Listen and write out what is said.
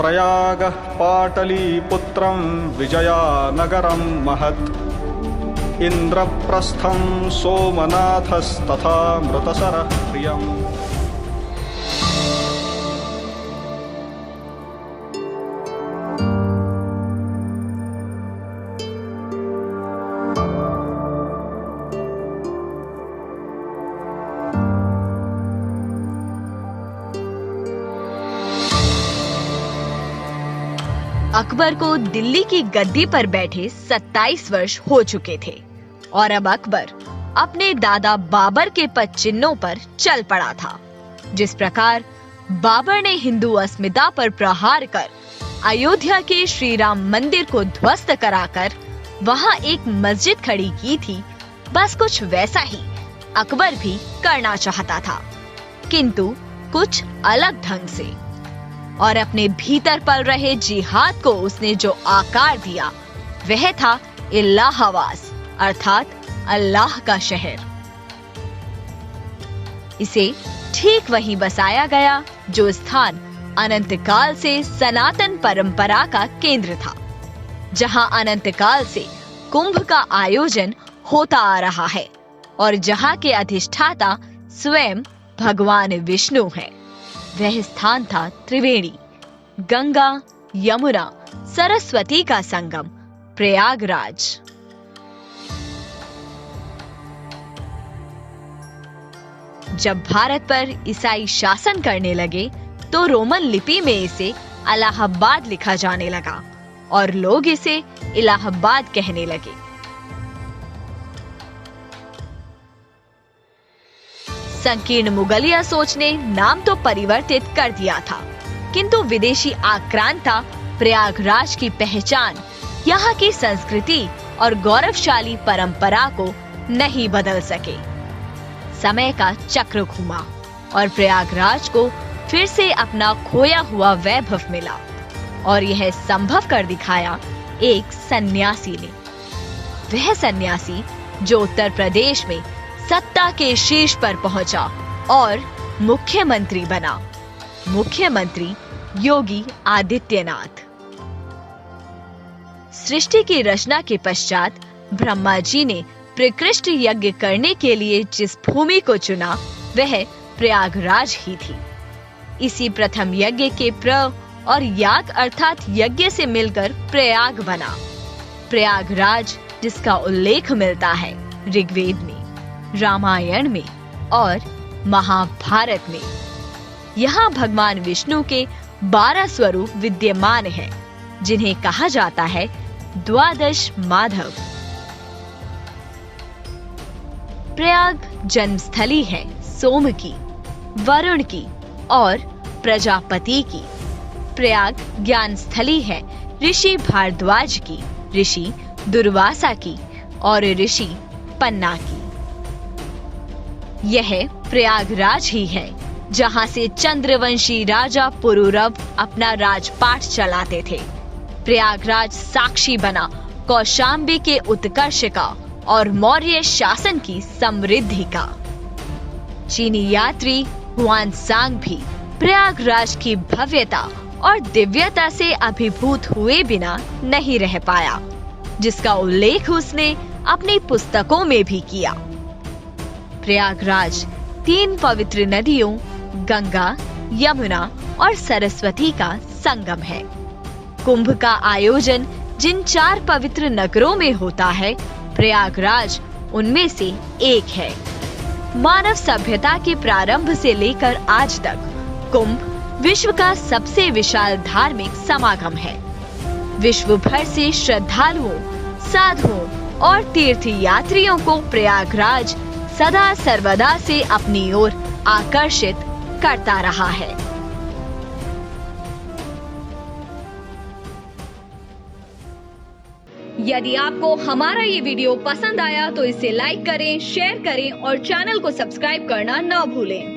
प्रयागः पाटलीपुत्रं विजयानगरं महत् इन्द्रप्रस्थं सोमनाथस्तथा मृतसरः प्रियम्। अकबर को दिल्ली की गद्दी पर बैठे 27 वर्ष हो चुके थे और अब अकबर अपने दादा बाबर के पद चिन्हों पर चल पड़ा था। जिस प्रकार बाबर ने हिंदू अस्मिता पर प्रहार कर अयोध्या के श्री राम मंदिर को ध्वस्त कराकर वहां एक मस्जिद खड़ी की थी, बस कुछ वैसा ही अकबर भी करना चाहता था, किंतु कुछ अलग ढंग से। और अपने भीतर पल रहे जिहाद को उसने जो आकार दिया वह था इलाहाबाद अर्थात अल्लाह का शहर। इसे ठीक वहीं बसाया गया जो स्थान अनंत काल से सनातन परंपरा का केंद्र था, जहां अनंत काल से कुंभ का आयोजन होता आ रहा है और जहां के अधिष्ठाता स्वयं भगवान विष्णु हैं। वह स्थान था त्रिवेणी, गंगा यमुना सरस्वती का संगम प्रयागराज। जब भारत पर ईसाई शासन करने लगे तो रोमन लिपि में इसे इलाहाबाद लिखा जाने लगा और लोग इसे इलाहाबाद कहने लगे। संकीर्ण मुगलिया सोच ने नाम तो परिवर्तित कर दिया था, किंतु विदेशी आक्रांता प्रयागराज की पहचान, यहाँ की संस्कृति और गौरवशाली परंपरा को नहीं बदल सके। समय का चक्र घूमा और प्रयागराज को फिर से अपना खोया हुआ वैभव मिला और यह संभव कर दिखाया एक सन्यासी ने। वह सन्यासी जो उत्तर प्रदेश में सत्ता के शीर्ष पर पहुंचा और मुख्यमंत्री बना, मुख्यमंत्री योगी आदित्यनाथ। सृष्टि की रचना के पश्चात ब्रह्मा जी ने प्रकृष्ट यज्ञ करने के लिए जिस भूमि को चुना वह प्रयागराज ही थी। इसी प्रथम यज्ञ के प्र और याग अर्थात यज्ञ से मिलकर प्रयाग बना। प्रयागराज जिसका उल्लेख मिलता है ऋग्वेद में, रामायण में और महाभारत में। यहाँ भगवान विष्णु के 12 स्वरूप विद्यमान हैं, जिन्हें कहा जाता है द्वादश माधव। प्रयाग जन्मस्थली है सोम की, वरुण की और प्रजापति की। प्रयाग ज्ञान स्थली है ऋषि भारद्वाज की, ऋषि दुर्वासा की और ऋषि पन्ना की। यह प्रयागराज ही है जहां से चंद्रवंशी राजा पुरुरव अपना राजपाट चलाते थे। प्रयागराज साक्षी बना कौशाम्बी के उत्कर्ष का और मौर्य शासन की समृद्धि का। चीनी यात्री हुआनसांग भी प्रयागराज की भव्यता और दिव्यता से अभिभूत हुए बिना नहीं रह पाया, जिसका उल्लेख उसने अपनी पुस्तकों में भी किया। प्रयागराज 3 पवित्र नदियों गंगा, यमुना और सरस्वती का संगम है। कुंभ का आयोजन जिन 4 पवित्र नगरों में होता है, प्रयागराज उनमें से एक है। मानव सभ्यता के प्रारंभ से लेकर आज तक कुंभ विश्व का सबसे विशाल धार्मिक समागम है। विश्व भर से श्रद्धालुओं, साधुओं और तीर्थ यात्रियों को प्रयागराज सदा सर्वदा से अपनी ओर आकर्षित करता रहा है। यदि आपको हमारा ये वीडियो पसंद आया तो इसे लाइक करें, शेयर करें और चैनल को सब्सक्राइब करना न भूलें।